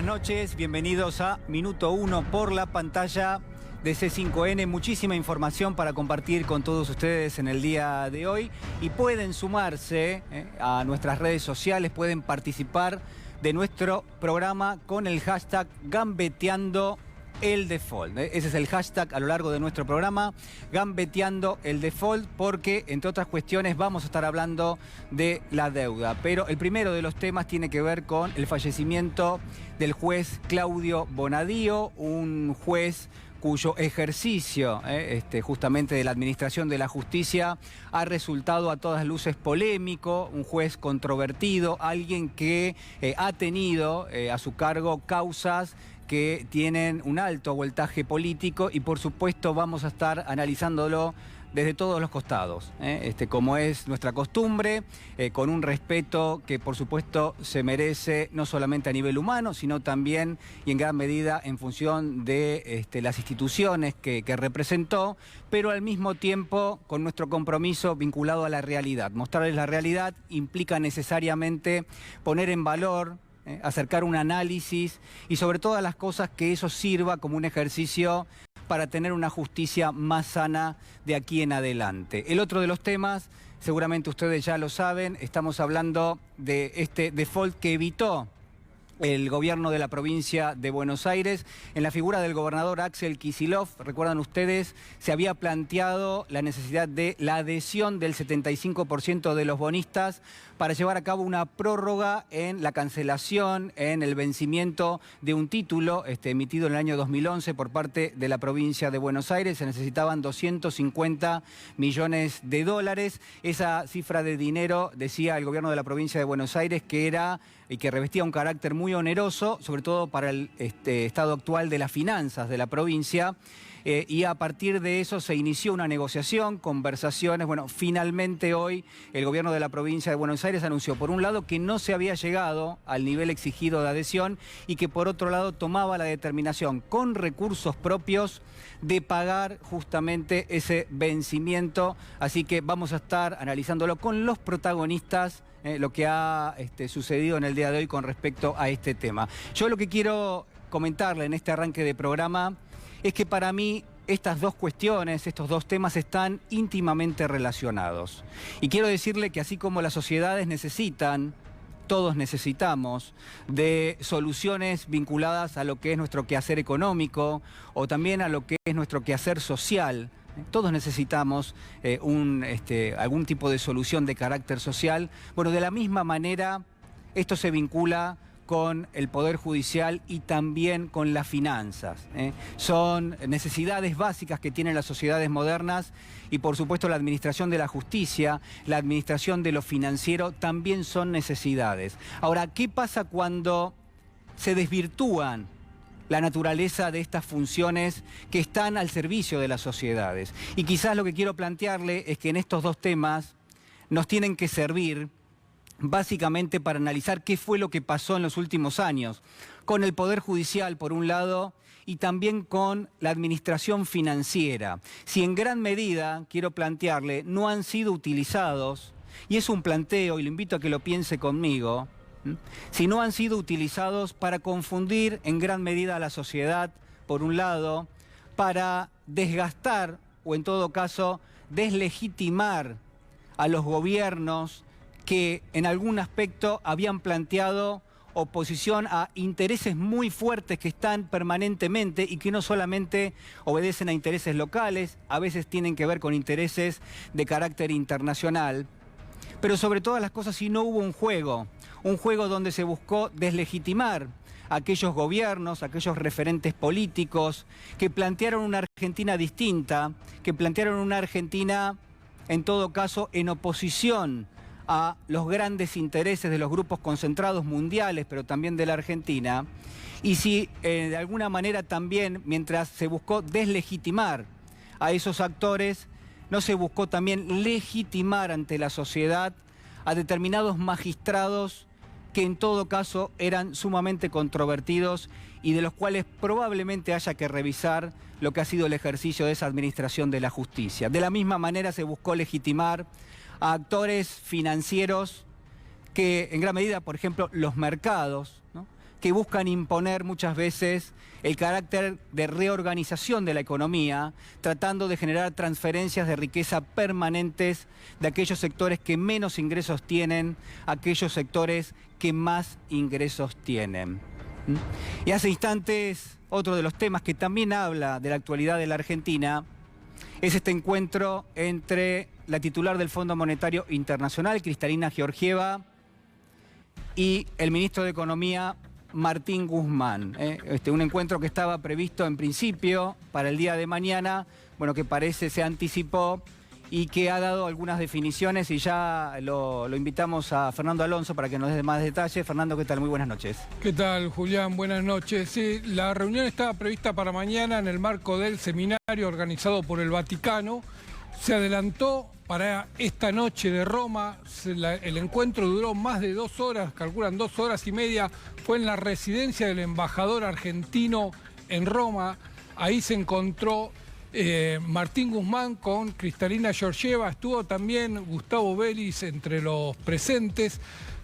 buenas noches, bienvenidos a Minuto 1 por la pantalla de C5N. Muchísima información para compartir con todos ustedes en el día de hoy y pueden sumarse a nuestras redes sociales, pueden participar de nuestro programa con el hashtag Gambeteando el Default. Ese es el hashtag a lo largo de nuestro programa, Gambeteando el Default, porque entre otras cuestiones vamos a estar hablando de la deuda. Pero el primero de los temas tiene que ver con el fallecimiento del juez Claudio Bonadío, un juez cuyo ejercicio justamente de la administración de la justicia ha resultado a todas luces polémico, un juez controvertido, alguien que ha tenido a su cargo causas que tienen un alto voltaje político y por supuesto vamos a estar analizándolo desde todos los costados, como es nuestra costumbre, con un respeto que por supuesto se merece no solamente a nivel humano, sino también y en gran medida en función de las instituciones que representó, pero al mismo tiempo con nuestro compromiso vinculado a la realidad. Mostrarles la realidad implica necesariamente poner en valor, acercar un análisis y sobre todas las cosas que eso sirva como un ejercicio para tener una justicia más sana de aquí en adelante. El otro de los temas, seguramente ustedes ya lo saben, estamos hablando de este default que evitó el gobierno de la provincia de Buenos Aires. En la figura del gobernador Axel Kicillof, recuerdan ustedes, se había planteado la necesidad de la adhesión del 75% de los bonistas para llevar a cabo una prórroga en la cancelación, en el vencimiento de un título emitido en el año 2011 por parte de la provincia de Buenos Aires. Se necesitaban 250 millones de dólares. Esa cifra de dinero, decía el gobierno de la provincia de Buenos Aires, que era y que revestía un carácter muy oneroso, sobre todo para el estado actual de las finanzas de la provincia. Y a partir de eso se inició una negociación, conversaciones. Bueno, finalmente hoy el gobierno de la provincia de Buenos Aires anunció, por un lado, que no se había llegado al nivel exigido de adhesión y que por otro lado tomaba la determinación con recursos propios de pagar justamente ese vencimiento. Así que vamos a estar analizándolo con los protagonistas, lo que ha sucedido en el día de hoy con respecto a este tema. Yo lo que quiero comentarle en este arranque de programa es que para mí estas dos cuestiones, estos dos temas están íntimamente relacionados. Y quiero decirle que así como las sociedades necesitan, todos necesitamos de soluciones vinculadas a lo que es nuestro quehacer económico o también a lo que es nuestro quehacer social. Todos necesitamos algún tipo de solución de carácter social. Bueno, de la misma manera, esto se vincula con el Poder Judicial y también con las finanzas. Son necesidades básicas que tienen las sociedades modernas y por supuesto la administración de la justicia, la administración de lo financiero también son necesidades. Ahora, ¿qué pasa cuando se desvirtúan la naturaleza de estas funciones que están al servicio de las sociedades? Y quizás lo que quiero plantearle es que en estos dos temas nos tienen que servir básicamente para analizar qué fue lo que pasó en los últimos años con el Poder Judicial, por un lado, y también con la administración financiera. Si en gran medida, quiero plantearle, no han sido utilizados, y es un planteo, y lo invito a que lo piense conmigo, si no han sido utilizados para confundir en gran medida a la sociedad, por un lado, para desgastar, o en todo caso, deslegitimar a los gobiernos que en algún aspecto habían planteado oposición a intereses muy fuertes que están permanentemente y que no solamente obedecen a intereses locales, a veces tienen que ver con intereses de carácter internacional. Pero sobre todas las cosas, si no hubo un juego donde se buscó deslegitimar a aquellos gobiernos, a aquellos referentes políticos que plantearon una Argentina distinta, que plantearon una Argentina, en todo caso, en oposición a los grandes intereses de los grupos concentrados mundiales, pero también de la Argentina, y si de alguna manera también, mientras se buscó deslegitimar a esos actores, no se buscó también legitimar ante la sociedad a determinados magistrados que en todo caso eran sumamente controvertidos y de los cuales probablemente haya que revisar lo que ha sido el ejercicio de esa administración de la justicia. De la misma manera se buscó legitimar a actores financieros que en gran medida, por ejemplo, los mercados, ¿no?, que buscan imponer muchas veces el carácter de reorganización de la economía, tratando de generar transferencias de riqueza permanentes de aquellos sectores que menos ingresos tienen a aquellos sectores que más ingresos tienen. Y hace instantes, otro de los temas que también habla de la actualidad de la Argentina es este encuentro entre la titular del Fondo Monetario Internacional, Kristalina Georgieva, y el ministro de Economía, Martín Guzmán. Un encuentro que estaba previsto en principio para el día de mañana, bueno, que parece se anticipó y que ha dado algunas definiciones, y ya lo invitamos a Fernando Alonso para que nos dé más detalles. Fernando, ¿qué tal? Muy buenas noches. ¿Qué tal, Julián? Buenas noches. Sí, la reunión estaba prevista para mañana en el marco del seminario organizado por el Vaticano. Se adelantó para esta noche de Roma. El encuentro duró más de 2 horas, calculan 2 horas y media. Fue en la residencia del embajador argentino en Roma. Ahí se encontró Martín Guzmán con Kristalina Georgieva. Estuvo también Gustavo Vélez entre los presentes.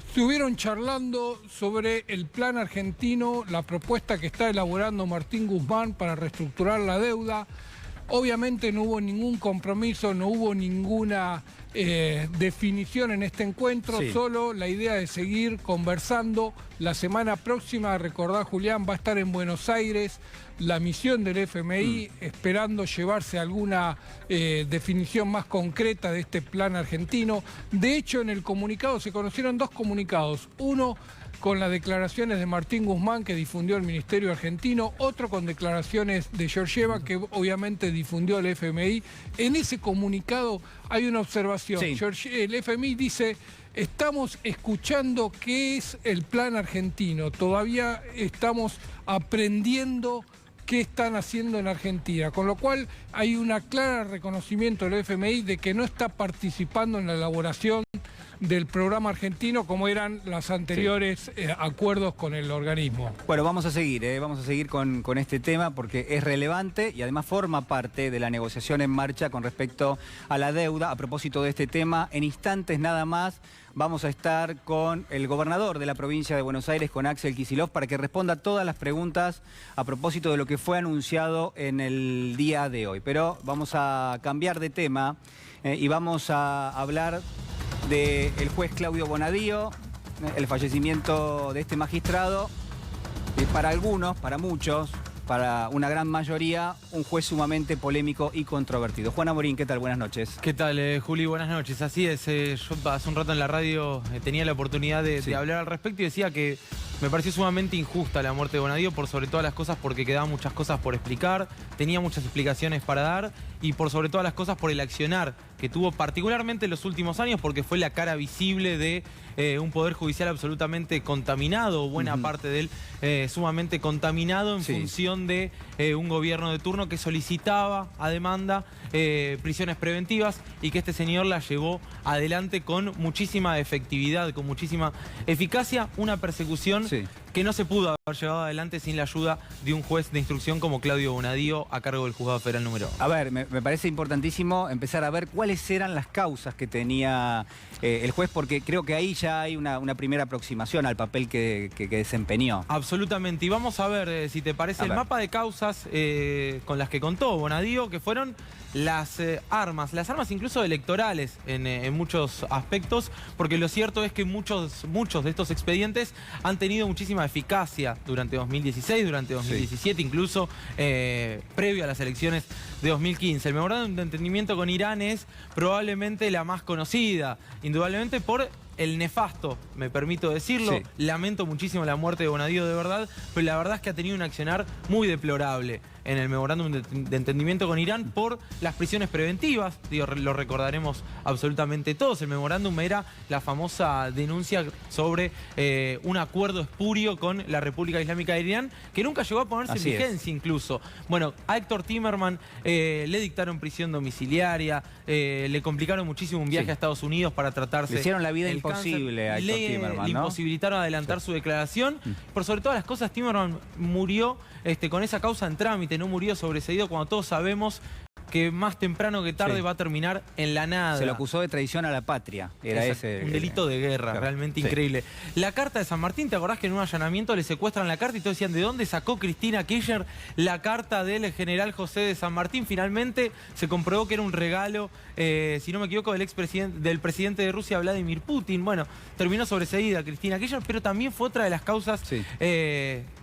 Estuvieron charlando sobre el plan argentino, la propuesta que está elaborando Martín Guzmán para reestructurar la deuda. Obviamente no hubo ningún compromiso, no hubo ninguna definición en este encuentro, sí. Solo la idea de seguir conversando. La semana próxima, recordá, Julián, va a estar en Buenos Aires la misión del FMI, esperando llevarse alguna definición más concreta de este plan argentino. De hecho, en el comunicado se conocieron 2 comunicados. Uno con las declaraciones de Martín Guzmán, que difundió el Ministerio Argentino, otro con declaraciones de Georgieva, que obviamente difundió el FMI. En ese comunicado hay una observación. Sí. El FMI dice: estamos escuchando qué es el plan argentino, todavía estamos aprendiendo qué están haciendo en Argentina, con lo cual hay un claro reconocimiento del FMI de que no está participando en la elaboración del programa argentino como eran los anteriores acuerdos con el organismo. Bueno, vamos a seguir con este tema porque es relevante y además forma parte de la negociación en marcha con respecto a la deuda. A propósito de este tema, en instantes nada más vamos a estar con el gobernador de la provincia de Buenos Aires, con Axel Kicillof, para que responda todas las preguntas a propósito de lo que fue anunciado en el día de hoy. Pero vamos a cambiar de tema y vamos a hablar del juez Claudio Bonadío, el fallecimiento de este magistrado, para algunos, para muchos, para una gran mayoría, un juez sumamente polémico y controvertido. Juan Amorín, ¿qué tal? Buenas noches. ¿Qué tal, Juli? Buenas noches. Así es, yo hace un rato en la radio tenía la oportunidad de hablar al respecto y decía que me pareció sumamente injusta la muerte de Bonadío, por sobre todas las cosas porque quedaban muchas cosas por explicar, tenía muchas explicaciones para dar y por sobre todas las cosas por el accionar que tuvo particularmente en los últimos años, porque fue la cara visible de un poder judicial absolutamente contaminado, buena parte de él sumamente contaminado en función de un gobierno de turno que solicitaba a demanda prisiones preventivas y que este señor la llevó adelante con muchísima efectividad, con muchísima eficacia, una persecución que no se pudo haber llevado adelante sin la ayuda de un juez de instrucción como Claudio Bonadío a cargo del Juzgado Federal número 1. A ver, me parece importantísimo empezar a ver cuáles eran las causas que tenía el juez, porque creo que ahí ya hay una primera aproximación al papel que desempeñó. Absolutamente, y vamos a ver, si te parece, el mapa de causas con las que contó Bonadío, que fueron las armas incluso electorales en muchos aspectos, porque lo cierto es que muchos de estos expedientes han tenido muchísima eficacia durante 2016, durante 2017, incluso previo a las elecciones de 2015. El memorándum de entendimiento con Irán es probablemente la más conocida, indudablemente por el nefasto, me permito decirlo. Lamento muchísimo la muerte de Bonadío, de verdad, pero la verdad es que ha tenido un accionar muy deplorable en el memorándum de entendimiento con Irán por las prisiones preventivas. Digo, lo recordaremos absolutamente todos. El memorándum era la famosa denuncia sobre un acuerdo espurio con la República Islámica de Irán, que nunca llegó a ponerse en vigencia incluso. Bueno, a Héctor Timerman le dictaron prisión domiciliaria, le complicaron muchísimo un viaje a Estados Unidos para tratarse. Le hicieron la vida imposible a Héctor Timerman, le imposibilitaron adelantar su declaración. Por sobre todas las cosas, Timerman murió con esa causa en trámite, no murió sobreseído, cuando todos sabemos que más temprano que tarde va a terminar en la nada. Se lo acusó de traición a la patria. Era ese. Un delito de guerra, claro, realmente increíble. La carta de San Martín, ¿te acordás que en un allanamiento le secuestran la carta y todos decían de dónde sacó Cristina Kirchner la carta del general José de San Martín? Finalmente se comprobó que era un regalo, si no me equivoco, del presidente de Rusia, Vladimir Putin. Bueno, terminó sobreseída Cristina Kirchner, pero también fue otra de las causas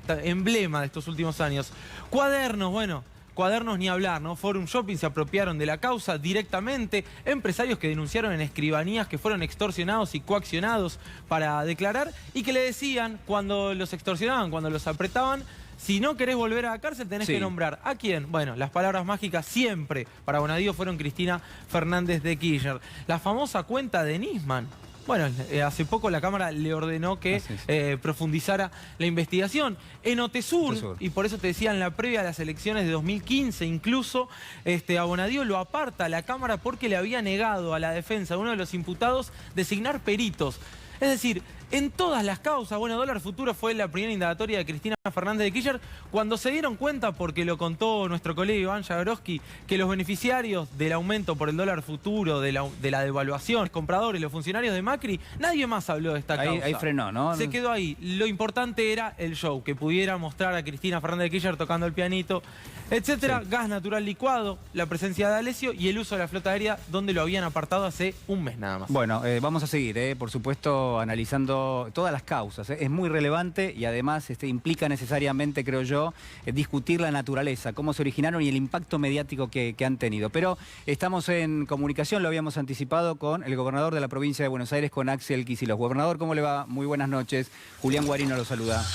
emblema de estos últimos años. Cuadernos, bueno. Cuadernos ni hablar, ¿no? Forum Shopping se apropiaron de la causa directamente. Empresarios que denunciaron en escribanías que fueron extorsionados y coaccionados para declarar y que le decían cuando los extorsionaban, cuando los apretaban, si no querés volver a la cárcel tenés que nombrar. ¿A quién? Bueno, las palabras mágicas siempre para Bonadío fueron Cristina Fernández de Kirchner. La famosa cuenta de Nisman. Bueno, hace poco la Cámara le ordenó que profundizara la investigación. En Otesur, y por eso te decía en la previa de las elecciones de 2015, incluso a Bonadío lo aparta la Cámara porque le había negado a la defensa de uno de los imputados designar peritos. Es decir, en todas las causas, bueno, Dólar Futuro fue la primera indagatoria de Cristina Fernández de Kirchner, cuando se dieron cuenta, porque lo contó nuestro colega Iván Jagroski, que los beneficiarios del aumento por el dólar futuro, de la devaluación, los compradores, los funcionarios de Macri, nadie más habló de esta causa. Ahí frenó, ¿no? Se quedó ahí. Lo importante era el show, que pudiera mostrar a Cristina Fernández de Kirchner tocando el pianito, etcétera. Gas natural licuado, la presencia de Alessio y el uso de la flota aérea, donde lo habían apartado hace un mes nada más. Bueno, vamos a seguir, por supuesto, analizando todas las causas. Es muy relevante y además implica necesariamente, creo yo, discutir la naturaleza, cómo se originaron y el impacto mediático que han tenido. Pero estamos en comunicación, lo habíamos anticipado, con el gobernador de la provincia de Buenos Aires, con Axel Kicillof. Gobernador, ¿cómo le va? Muy buenas noches. Julián Guarino lo saluda.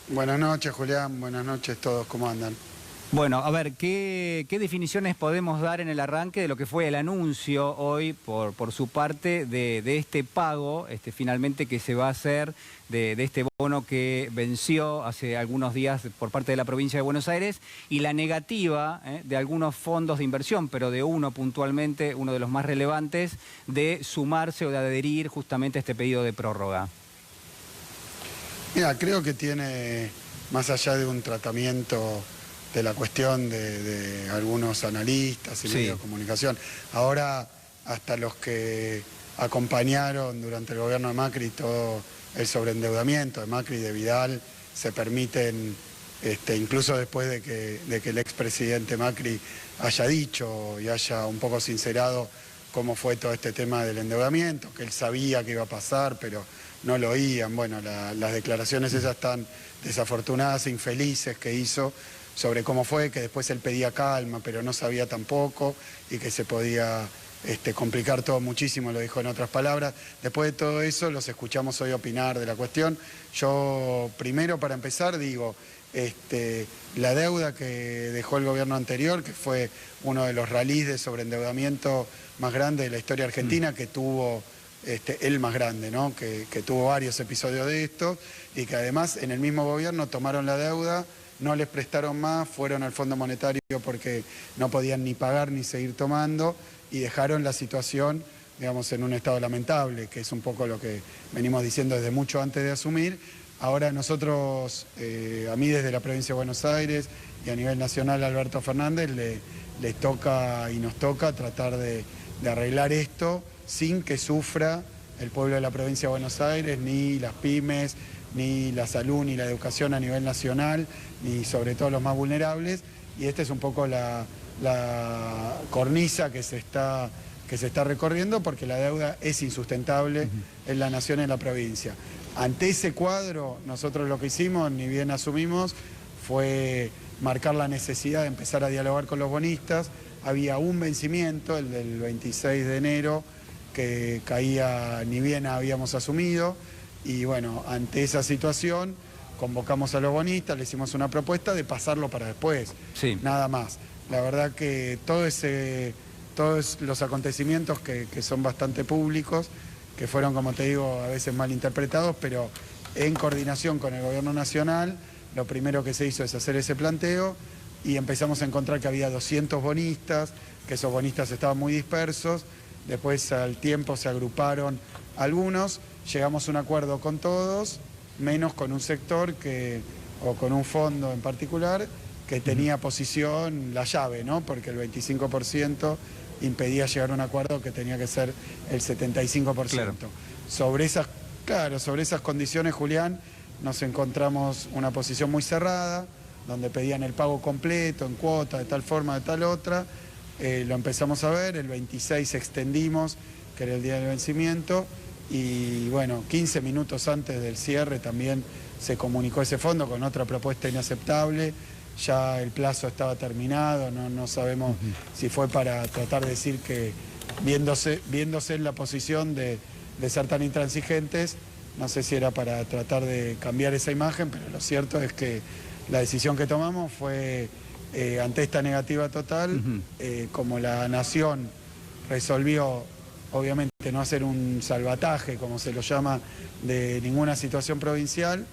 Buenas noches, Julián. Buenas noches todos. ¿Cómo andan? Bueno, a ver, ¿qué definiciones podemos dar en el arranque de lo que fue el anuncio hoy por su parte de este pago, finalmente que se va a hacer de este bono que venció hace algunos días por parte de la provincia de Buenos Aires y la negativa de algunos fondos de inversión, pero de uno puntualmente, uno de los más relevantes, de sumarse o de adherir justamente a este pedido de prórroga? Mira, creo que tiene, más allá de un tratamiento de la cuestión de algunos analistas y medios de comunicación, ahora hasta los que acompañaron durante el gobierno de Macri todo el sobreendeudamiento de Macri y de Vidal se permiten, incluso después de que el expresidente Macri haya dicho y haya un poco sincerado cómo fue todo este tema del endeudamiento, que él sabía que iba a pasar, pero no lo oían. Bueno, las declaraciones esas tan desafortunadas e infelices que hizo sobre cómo fue, que después él pedía calma, pero no sabía tampoco, y que se podía complicar todo muchísimo, lo dijo en otras palabras. Después de todo eso, los escuchamos hoy opinar de la cuestión. Yo, primero, para empezar, digo, la deuda que dejó el gobierno anterior, que fue uno de los rallies de sobreendeudamiento más grandes de la historia argentina, que tuvo el más grande, ¿no? Que tuvo varios episodios de esto, y que además en el mismo gobierno tomaron la deuda, no les prestaron más, fueron al Fondo Monetario porque no podían ni pagar ni seguir tomando y dejaron la situación, digamos, en un estado lamentable, que es un poco lo que venimos diciendo desde mucho antes de asumir. Ahora nosotros, a mí desde la provincia de Buenos Aires y a nivel nacional a Alberto Fernández, les toca y nos toca tratar de arreglar esto sin que sufra el pueblo de la provincia de Buenos Aires, ni las pymes, ni la salud, ni la educación a nivel nacional, ni sobre todo los más vulnerables. Y esta es un poco la cornisa que se está recorriendo, porque la deuda es insustentable en la nación y en la provincia. Ante ese cuadro, nosotros lo que hicimos, ni bien asumimos, fue marcar la necesidad de empezar a dialogar con los bonistas. Había un vencimiento, el del 26 de enero, que caía ni bien habíamos asumido. Y bueno, ante esa situación convocamos a los bonistas, le hicimos una propuesta de pasarlo para después, nada más. La verdad que todos los acontecimientos que son bastante públicos, que fueron, como te digo, a veces mal interpretados, pero en coordinación con el gobierno nacional, lo primero que se hizo es hacer ese planteo y empezamos a encontrar que había 200 bonistas, que esos bonistas estaban muy dispersos, después al tiempo se agruparon algunos, llegamos a un acuerdo con todos, menos con un sector o con un fondo en particular, que tenía posición la llave, ¿no? Porque el 25% impedía llegar a un acuerdo que tenía que ser el 75%. Claro. Sobre esas condiciones, Julián, nos encontramos una posición muy cerrada, donde pedían el pago completo, en cuota, de tal forma, de tal otra. Lo empezamos a ver, el 26 extendimos, que era el día del vencimiento, y bueno, 15 minutos antes del cierre también se comunicó ese fondo con otra propuesta inaceptable. Ya el plazo estaba terminado, no sabemos si fue para tratar de decir que, viéndose en la posición de ser tan intransigentes, no sé si era para tratar de cambiar esa imagen, pero lo cierto es que la decisión que tomamos fue, ante esta negativa total, como la Nación resolvió, obviamente, no hacer un salvataje, como se lo llama, de ninguna situación provincial.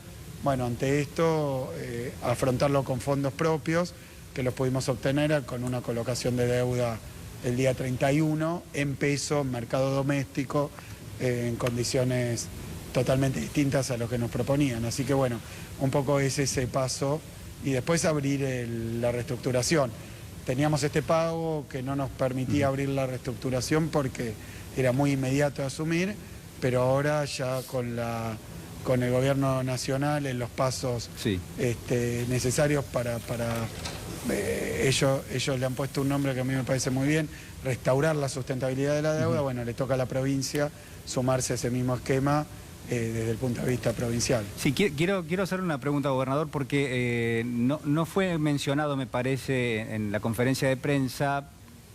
Bueno, ante esto, afrontarlo con fondos propios, que los pudimos obtener con una colocación de deuda el día 31, en peso, en mercado doméstico, en condiciones totalmente distintas a lo que nos proponían. Así que bueno, un poco es ese paso y después abrir la reestructuración. Teníamos este pago que no nos permitía abrir la reestructuración porque era muy inmediato de asumir, pero ahora ya con el gobierno nacional en los pasos necesarios para ellos le han puesto un nombre que a mí me parece muy bien, restaurar la sustentabilidad de la deuda. Bueno, le toca a la provincia sumarse a ese mismo esquema desde el punto de vista provincial. Sí, quiero hacer una pregunta, gobernador, porque no fue mencionado, me parece, en la conferencia de prensa,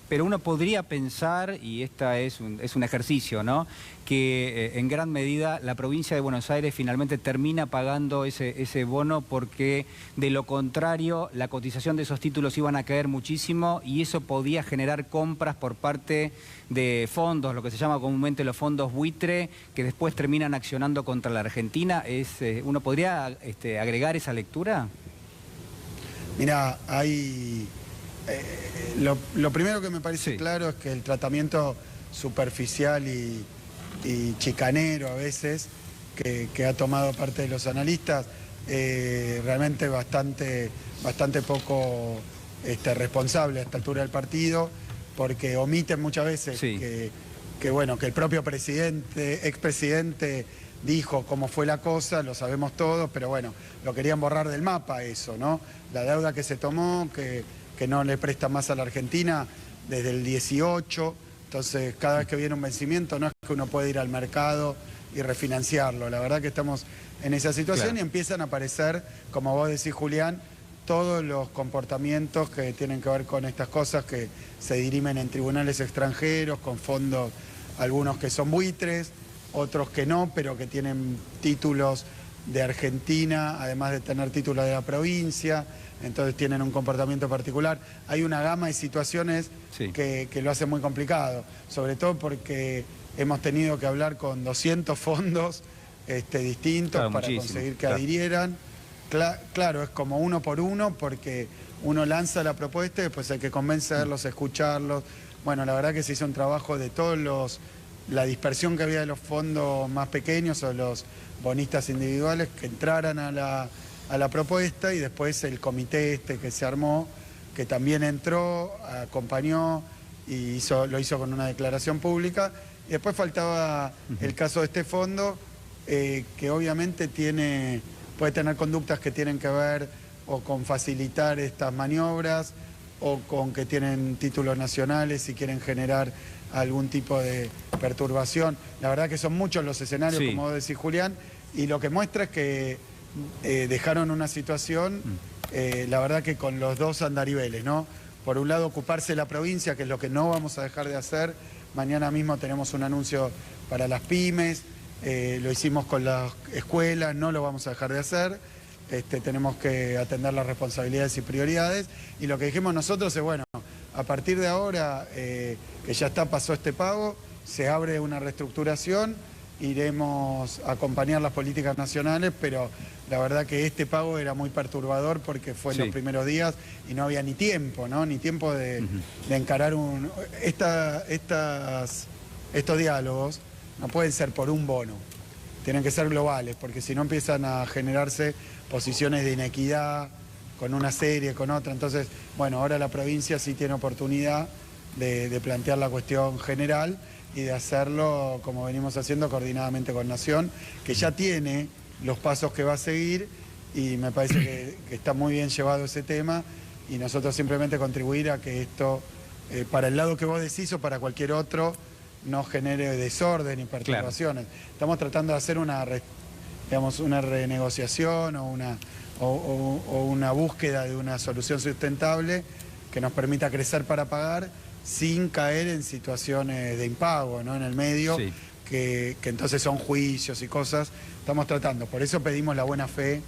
pero uno podría pensar, y esta es un ejercicio, ¿no?, que en gran medida la provincia de Buenos Aires finalmente termina pagando ese bono porque de lo contrario la cotización de esos títulos iban a caer muchísimo y eso podía generar compras por parte de fondos, lo que se llama comúnmente los fondos buitre, que después terminan accionando contra la Argentina. ¿Uno podría agregar esa lectura? Mira, hay... lo primero que me parece claro es que el tratamiento superficial y chicanero a veces que ha tomado parte de los analistas, realmente bastante poco responsable a esta altura del partido, porque omiten muchas veces que el propio expresidente dijo cómo fue la cosa, lo sabemos todos, pero bueno, lo querían borrar del mapa eso, ¿no? La deuda que se tomó, que no le presta más a la Argentina desde el 18, entonces cada vez que viene un vencimiento no es que uno puede ir al mercado y refinanciarlo. La verdad que estamos en esa situación y empiezan a aparecer, como vos decís, Julián, todos los comportamientos que tienen que ver con estas cosas que se dirimen en tribunales extranjeros, con fondos, algunos que son buitres, otros que no, pero que tienen títulos de Argentina, además de tener títulos de la provincia, entonces tienen un comportamiento particular. Hay una gama de situaciones que lo hacen muy complicado, sobre todo porque hemos tenido que hablar con 200 fondos distintos para conseguir que adhirieran. Claro, es como uno por uno, porque uno lanza la propuesta y después hay que convencerlos, escucharlos. Bueno, la verdad que se hizo un trabajo de la dispersión que había de los fondos más pequeños o los bonistas individuales que entraran a la propuesta, y después el comité que se armó, que también entró, acompañó y lo hizo con una declaración pública. Y después faltaba el caso de este fondo, que obviamente puede tener conductas que tienen que ver o con facilitar estas maniobras o con que tienen títulos nacionales y quieren generar algún tipo de perturbación. La verdad que son muchos los escenarios, como vos decís, Julián, y lo que muestra es que dejaron una situación, la verdad que con los dos andariveles, ¿no? Por un lado, ocuparse la provincia, que es lo que no vamos a dejar de hacer. Mañana mismo tenemos un anuncio para las pymes, lo hicimos con las escuelas, no lo vamos a dejar de hacer. Tenemos que atender las responsabilidades y prioridades. Y lo que dijimos nosotros es, bueno, a partir de ahora, que ya pasó este pago, se abre una reestructuración, iremos a acompañar las políticas nacionales, pero la verdad que este pago era muy perturbador porque fue en los primeros días y no había ni tiempo, ¿no? Ni tiempo de encarar estos diálogos no pueden ser por un bono, tienen que ser globales, porque si no empiezan a generarse posiciones de inequidad, con una serie, con otra. Entonces, bueno, ahora la provincia sí tiene oportunidad de plantear la cuestión general y de hacerlo como venimos haciendo coordinadamente con Nación, que ya tiene los pasos que va a seguir y me parece que está muy bien llevado ese tema y nosotros simplemente contribuir a que esto, para el lado que vos decís o para cualquier otro, no genere desorden y perturbaciones. Claro. Estamos tratando de hacer una renegociación o una búsqueda de una solución sustentable que nos permita crecer para pagar sin caer en situaciones de impago, ¿no? En el medio, sí. que entonces son juicios y cosas. Estamos tratando, por eso pedimos la buena fe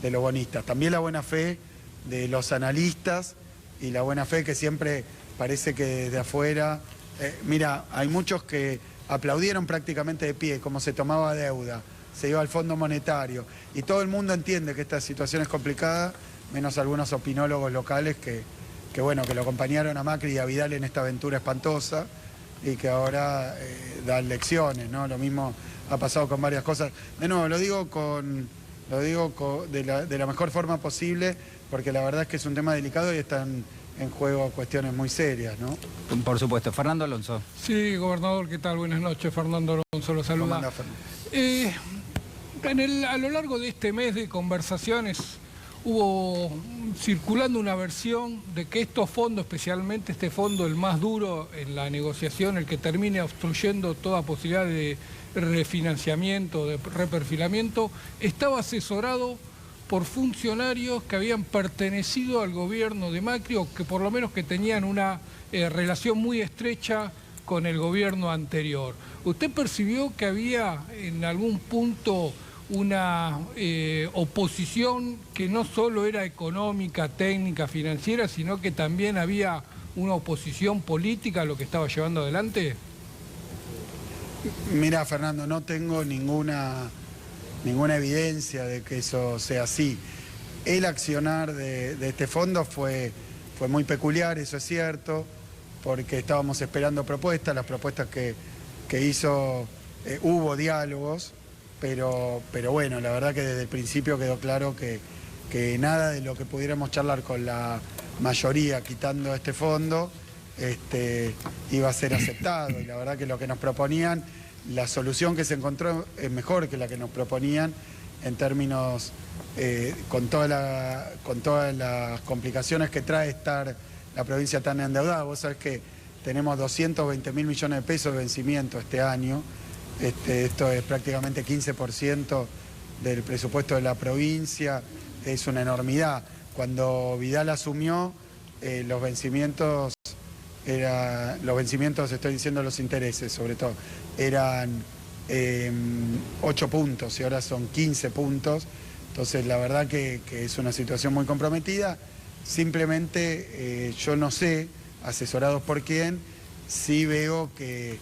de los bonistas, también la buena fe de los analistas y la buena fe que siempre parece que desde afuera... mira, hay muchos que aplaudieron prácticamente de pie cómo se tomaba deuda, se iba al Fondo Monetario y todo el mundo entiende que esta situación es complicada, menos algunos opinólogos locales que bueno, que lo acompañaron a Macri y a Vidal en esta aventura espantosa y que ahora dan lecciones, ¿no? Lo mismo ha pasado con varias cosas. De nuevo, lo digo de la mejor forma posible porque la verdad es que es un tema delicado y están en juego cuestiones muy serias, ¿no? Por supuesto. Fernando Alonso. Sí, gobernador, ¿qué tal? Buenas noches. Fernando Alonso lo saluda. ¿Cómo anda, Fernando? A lo largo de este mes de conversaciones hubo circulando una versión de que estos fondos, especialmente este fondo, el más duro en la negociación, el que termine obstruyendo toda posibilidad de refinanciamiento, de reperfilamiento, estaba asesorado por funcionarios que habían pertenecido al gobierno de Macri o que por lo menos que tenían una relación muy estrecha con el gobierno anterior. ¿Usted percibió que había en algún punto una oposición que no solo era económica, técnica, financiera, sino que también había una oposición política a lo que estaba llevando adelante? Mira, Fernando, no tengo ninguna evidencia de que eso sea así. El accionar de este fondo fue muy peculiar, eso es cierto, porque estábamos esperando propuestas, las propuestas que hizo, hubo diálogos, pero bueno, la verdad que desde el principio quedó claro que nada de lo que pudiéramos charlar con la mayoría quitando este fondo iba a ser aceptado. Y la verdad que lo que nos proponían, la solución que se encontró es mejor que la que nos proponían en términos, con todas las complicaciones que trae estar la provincia tan endeudada. Vos sabés que tenemos 220.000 millones de pesos de vencimiento este año. Esto es prácticamente 15% del presupuesto de la provincia, es una enormidad. Cuando Vidal asumió, los vencimientos, estoy diciendo los intereses sobre todo, eran 8 puntos y ahora son 15 puntos. Entonces la verdad que es una situación muy comprometida. Simplemente yo no sé, asesorados por quién, sí veo que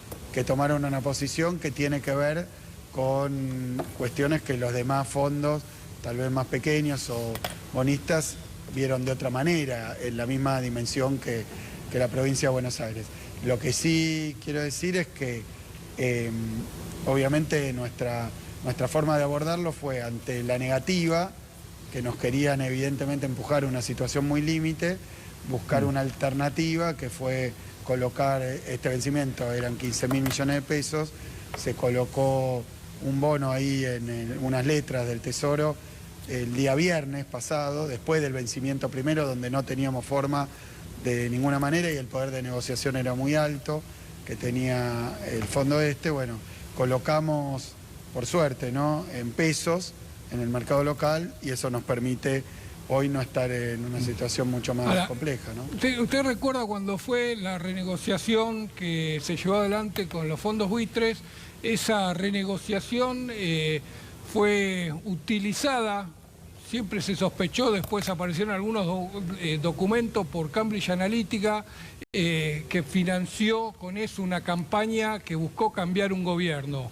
tomaron una posición que tiene que ver con cuestiones que los demás fondos, tal vez más pequeños o bonistas, vieron de otra manera, en la misma dimensión que la provincia de Buenos Aires. Lo que sí quiero decir es que obviamente nuestra forma de abordarlo fue ante la negativa, que nos querían evidentemente empujar a una situación muy límite, buscar una alternativa que fue colocar este vencimiento, eran 15.000 millones de pesos, se colocó un bono ahí en unas letras del Tesoro el día viernes pasado, después del vencimiento primero, donde no teníamos forma de ninguna manera y el poder de negociación era muy alto, que tenía el fondo bueno, colocamos, por suerte, ¿no?, en pesos en el mercado local y eso nos permite hoy no estar en una situación mucho más compleja, ¿no? ¿Usted recuerda cuando fue la renegociación que se llevó adelante con los fondos buitres? Esa renegociación fue utilizada, siempre se sospechó, después aparecieron algunos documentos por Cambridge Analytica que financió con eso una campaña que buscó cambiar un gobierno.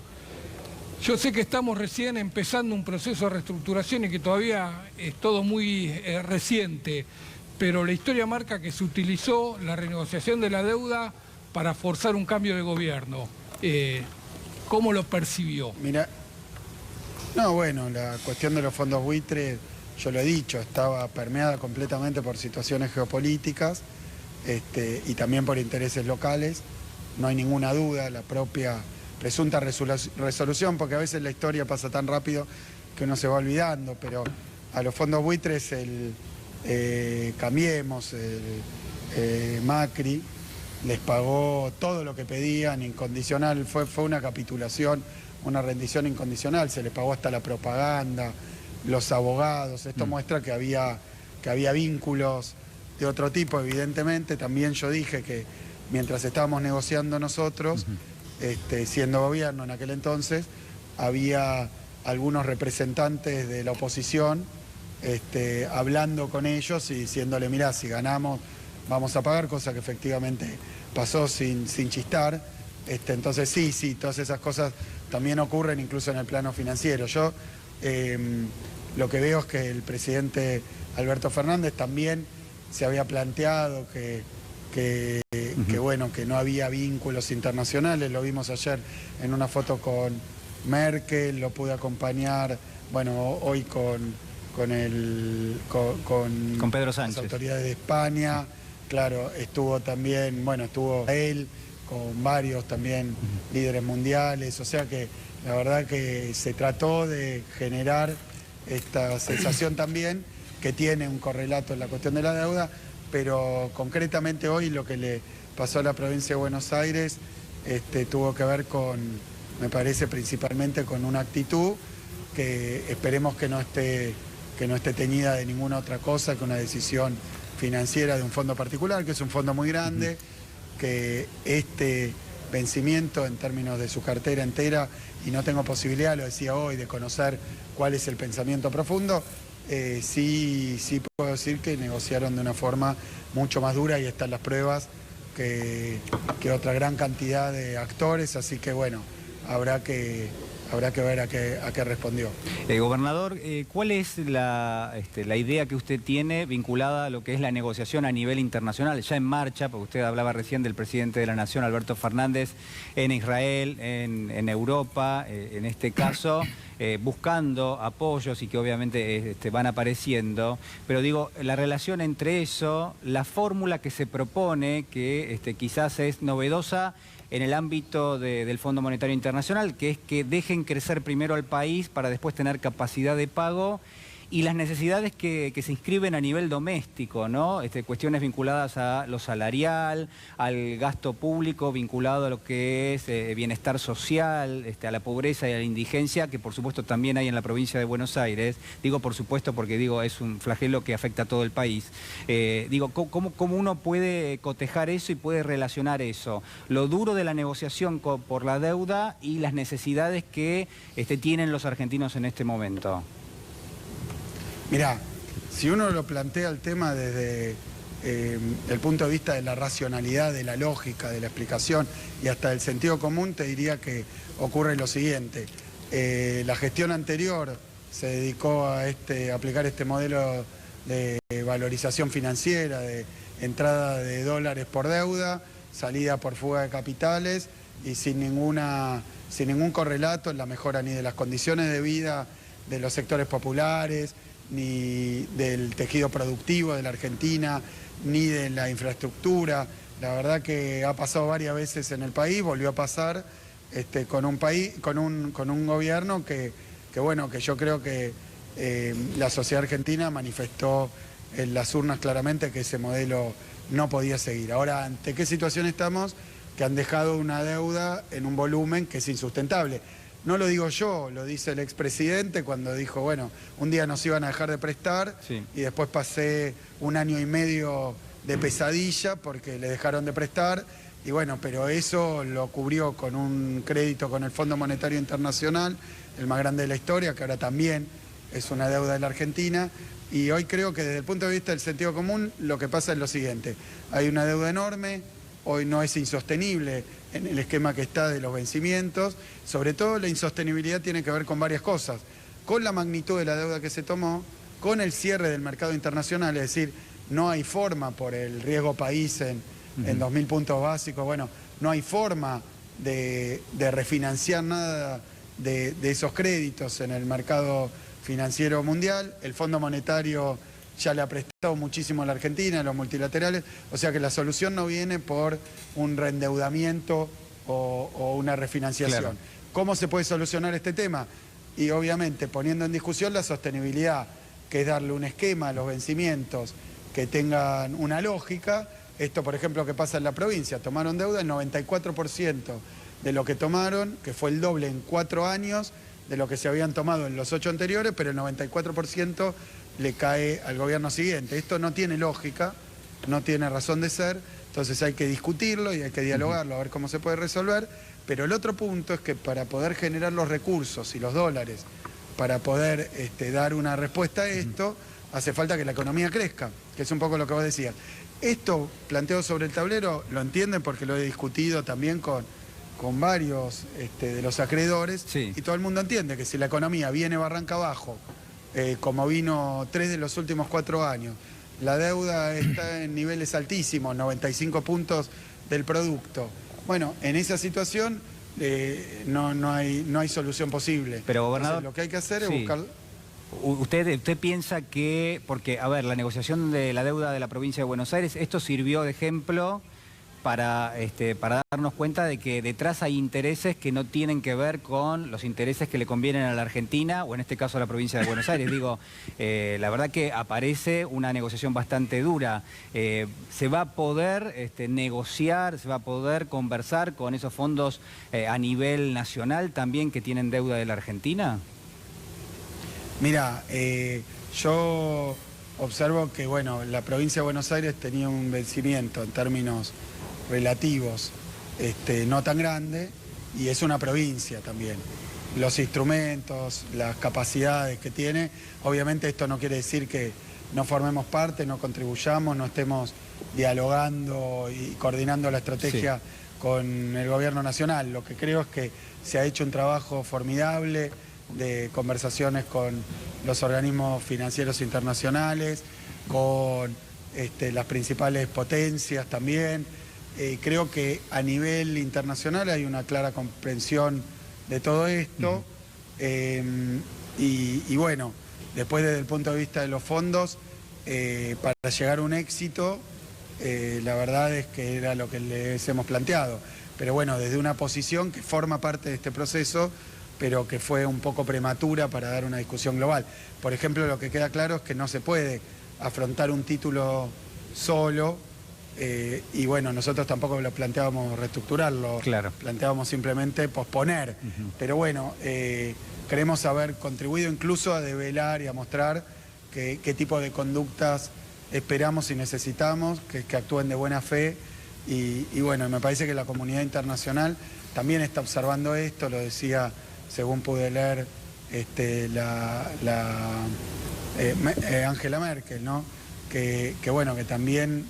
Yo sé que estamos recién empezando un proceso de reestructuración y que todavía es todo muy reciente, pero la historia marca que se utilizó la renegociación de la deuda para forzar un cambio de gobierno. ¿Cómo lo percibió? Mira, no, bueno, la cuestión de los fondos buitres yo lo he dicho, estaba permeada completamente por situaciones geopolíticas y también por intereses locales. No hay ninguna duda, la propia presunta resolución, porque a veces la historia pasa tan rápido que uno se va olvidando, pero a los fondos buitres, Cambiemos, Macri, les pagó todo lo que pedían, incondicional, fue una capitulación, una rendición incondicional, se les pagó hasta la propaganda, los abogados. Esto muestra que había vínculos de otro tipo, evidentemente. También yo dije que mientras estábamos negociando nosotros, siendo gobierno en aquel entonces, había algunos representantes de la oposición hablando con ellos y diciéndole, mirá, si ganamos vamos a pagar, cosa que efectivamente pasó sin chistar. Entonces sí, todas esas cosas también ocurren incluso en el plano financiero. Yo lo que veo es que el presidente Alberto Fernández también se había planteado que no había vínculos internacionales. Lo vimos ayer en una foto con Merkel, lo pude acompañar, hoy con Pedro Sánchez, las autoridades de España. Claro, estuvo también, estuvo él con varios también líderes mundiales, o sea que la verdad que se trató de generar esta sensación también que tiene un correlato en la cuestión de la deuda, pero concretamente hoy lo que le pasó a la provincia de Buenos Aires tuvo que ver con, me parece principalmente con una actitud que esperemos que no esté teñida de ninguna otra cosa que una decisión financiera de un fondo particular, que es un fondo muy grande, que este vencimiento en términos de su cartera entera, y no tengo posibilidad, lo decía hoy, de conocer cuál es el pensamiento profundo, sí puedo decir que negociaron de una forma mucho más dura y están las pruebas que otra gran cantidad de actores, así que habrá que ver a qué respondió. Gobernador, ¿cuál es la idea que usted tiene vinculada a lo que es la negociación a nivel internacional, ya en marcha, porque usted hablaba recién del presidente de la Nación, Alberto Fernández, en Israel, en Europa, en este caso, buscando apoyos y que obviamente van apareciendo, pero digo, la relación entre eso, la fórmula que se propone, que quizás es novedosa en el ámbito del Fondo Monetario Internacional, que es que dejen crecer primero al país para después tener capacidad de pago, y las necesidades que se inscriben a nivel doméstico, ¿no? Cuestiones vinculadas a lo salarial, al gasto público vinculado a lo que es bienestar social, a la pobreza y a la indigencia, que por supuesto también hay en la provincia de Buenos Aires. Digo por supuesto porque es un flagelo que afecta a todo el país. ¿Cómo uno puede cotejar eso y puede relacionar eso? Lo duro de la negociación por la deuda y las necesidades que tienen los argentinos en este momento. Mirá, si uno lo plantea el tema desde el punto de vista de la racionalidad, de la lógica, de la explicación y hasta del sentido común, te diría que ocurre lo siguiente. La gestión anterior se dedicó a aplicar este modelo de valorización financiera, de entrada de dólares por deuda, salida por fuga de capitales y sin ningún correlato en la mejora ni de las condiciones de vida de los sectores populares, ni del tejido productivo de la Argentina, ni de la infraestructura. La verdad que ha pasado varias veces en el país, volvió a pasar con un gobierno que yo creo que la sociedad argentina manifestó en las urnas claramente que ese modelo no podía seguir. Ahora, ¿ante qué situación estamos? Que han dejado una deuda en un volumen que es insustentable. No lo digo yo, lo dice el expresidente cuando dijo, un día nos iban a dejar de prestar, sí, y después pasé 1 año y medio de pesadilla porque le dejaron de prestar, y pero eso lo cubrió con un crédito con el Fondo Monetario Internacional, el más grande de la historia, que ahora también es una deuda de la Argentina, y hoy creo que desde el punto de vista del sentido común lo que pasa es lo siguiente: hay una deuda enorme, hoy no es insostenible en el esquema que está de los vencimientos. Sobre todo la insostenibilidad tiene que ver con varias cosas, con la magnitud de la deuda que se tomó, con el cierre del mercado internacional, es decir, no hay forma por el riesgo país en 2.000 puntos básicos, no hay forma de refinanciar nada de esos créditos en el mercado financiero mundial, el Fondo Monetario ya le ha prestado muchísimo a la Argentina, los multilaterales, o sea que la solución no viene por un reendeudamiento o una refinanciación. Claro. ¿Cómo se puede solucionar este tema? Y obviamente poniendo en discusión la sostenibilidad, que es darle un esquema a los vencimientos que tengan una lógica. Esto, por ejemplo, que pasa en la provincia, tomaron deuda, el 94% de lo que tomaron, que fue el doble en 4 años de lo que se habían tomado en los 8 anteriores, pero el 94% le cae al gobierno siguiente. Esto no tiene lógica, no tiene razón de ser, entonces hay que discutirlo y hay que dialogarlo, a ver cómo se puede resolver. Pero el otro punto es que para poder generar los recursos y los dólares, para poder dar una respuesta a esto, hace falta que la economía crezca, que es un poco lo que vos decías. Esto planteado sobre el tablero lo entienden porque lo he discutido también con varios de los acreedores, sí. Y todo el mundo entiende que si la economía viene barranca abajo, como vino 3 de los últimos 4 años, la deuda está en niveles altísimos, 95 puntos del producto. Bueno, en esa situación no hay solución posible. Pero, gobernador, entonces, lo que hay que hacer es sí. buscar... ¿Usted piensa que, porque, a ver, la negociación de la deuda de la provincia de Buenos Aires, esto sirvió de ejemplo para darnos cuenta de que detrás hay intereses que no tienen que ver con los intereses que le convienen a la Argentina, o en este caso a la provincia de Buenos Aires? Digo, la verdad que aparece una negociación bastante dura. ¿Se va a poder negociar, se va a poder conversar con esos fondos a nivel nacional también que tienen deuda de la Argentina? Mira, yo observo que, bueno, la provincia de Buenos Aires tenía un vencimiento en términos relativos no tan grande, y es una provincia también. Los instrumentos, las capacidades que tiene, obviamente esto no quiere decir que no formemos parte, no contribuyamos, no estemos dialogando y coordinando la estrategia con el gobierno nacional. Lo que creo es que se ha hecho un trabajo formidable de conversaciones con los organismos financieros internacionales, con las principales potencias también. Creo que a nivel internacional hay una clara comprensión de todo esto. Y bueno, después desde el punto de vista de los fondos, para llegar a un éxito, la verdad es que era lo que les hemos planteado. Pero bueno, desde una posición que forma parte de este proceso, pero que fue un poco prematura para dar una discusión global. Por ejemplo, lo que queda claro es que no se puede afrontar un título solo, y bueno, nosotros tampoco lo planteábamos reestructurarlo, claro. Planteábamos simplemente posponer. Pero bueno, queremos haber contribuido incluso a develar y a mostrar qué tipo de conductas esperamos y necesitamos, que actúen de buena fe, y bueno, me parece que la comunidad internacional también está observando esto, lo decía, según pude leer, Angela Merkel, ¿no? Que bueno, que también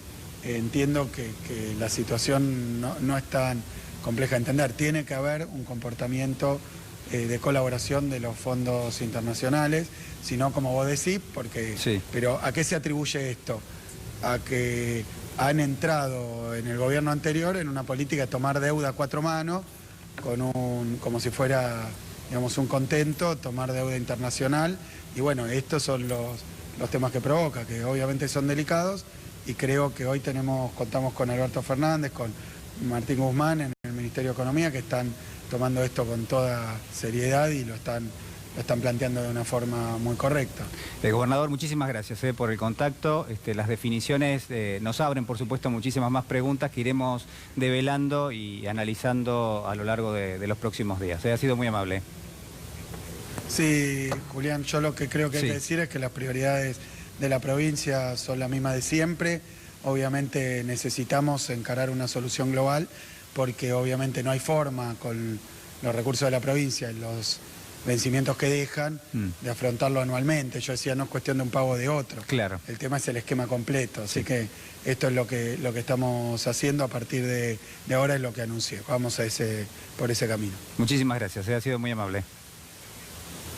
entiendo que la situación no es tan compleja de entender. Tiene que haber un comportamiento de colaboración de los fondos internacionales, sino como vos decís, porque... Sí. Pero ¿a qué se atribuye esto? A que han entrado en el gobierno anterior en una política de tomar deuda a 4 manos, como si fuera, digamos, un contento, tomar deuda internacional. Y bueno, estos son los temas que provoca, que obviamente son delicados, y creo que hoy contamos con Alberto Fernández, con Martín Guzmán en el Ministerio de Economía, que están tomando esto con toda seriedad y lo están planteando de una forma muy correcta. Gobernador, muchísimas gracias por el contacto. Las definiciones nos abren, por supuesto, muchísimas más preguntas que iremos develando y analizando a lo largo de los próximos días. Ha sido muy amable. Sí, Julián, yo lo que creo que hay que decir es que las prioridades de la provincia son las mismas de siempre. Obviamente necesitamos encarar una solución global, porque obviamente no hay forma con los recursos de la provincia y los vencimientos que dejan de afrontarlo anualmente. Yo decía, no es cuestión de un pago de otro. Claro. El tema es el esquema completo. Así que esto es lo que estamos haciendo a partir de ahora, es lo que anuncié. Vamos por ese camino. Muchísimas gracias, ha sido muy amable.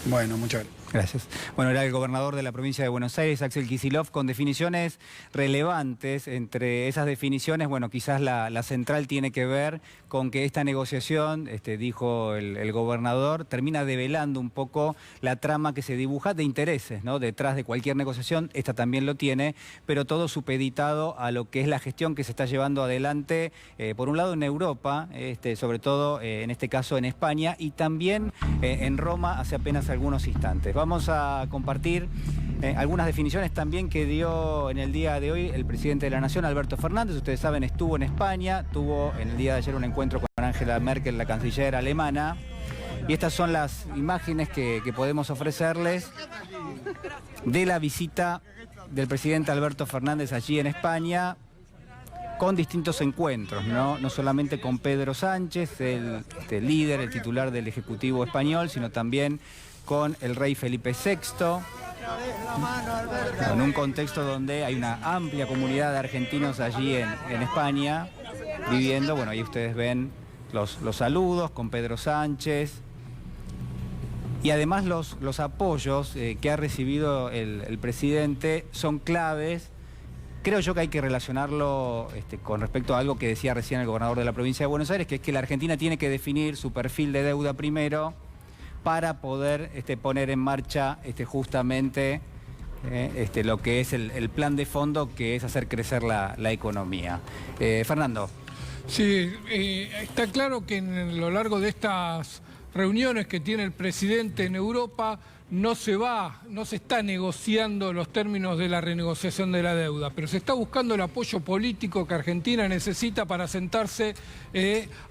Bueno, muchas gracias. Gracias. Bueno, era el gobernador de la provincia de Buenos Aires, Axel Kicillof, con definiciones relevantes. Entre esas definiciones, bueno, quizás la central tiene que ver con que esta negociación, dijo el gobernador, termina develando un poco la trama que se dibuja de intereses, ¿no? Detrás de cualquier negociación, esta también lo tiene, pero todo supeditado a lo que es la gestión que se está llevando adelante, por un lado en Europa, sobre todo en este caso en España, y también en Roma hace apenas algunos instantes. Vamos a compartir algunas definiciones también que dio en el día de hoy el presidente de la Nación, Alberto Fernández. Ustedes saben, estuvo en España, tuvo en el día de ayer un encuentro con Angela Merkel, la canciller alemana. Y estas son las imágenes que podemos ofrecerles de la visita del presidente Alberto Fernández allí en España, con distintos encuentros, no solamente con Pedro Sánchez, el líder, el titular del Ejecutivo español, sino también con el rey Felipe VI, en un contexto donde hay una amplia comunidad de argentinos allí en España viviendo. Bueno, ahí ustedes ven los saludos con Pedro Sánchez y además los apoyos que ha recibido el presidente son claves. Creo yo que hay que relacionarlo con respecto a algo que decía recién el gobernador de la provincia de Buenos Aires, que es que la Argentina tiene que definir su perfil de deuda primero para poder poner en marcha justamente lo que es el plan de fondo, que es hacer crecer la economía. Fernando. Sí, está claro que a lo largo de estas reuniones que tiene el presidente en Europa no se está negociando los términos de la renegociación de la deuda, pero se está buscando el apoyo político que Argentina necesita para sentarse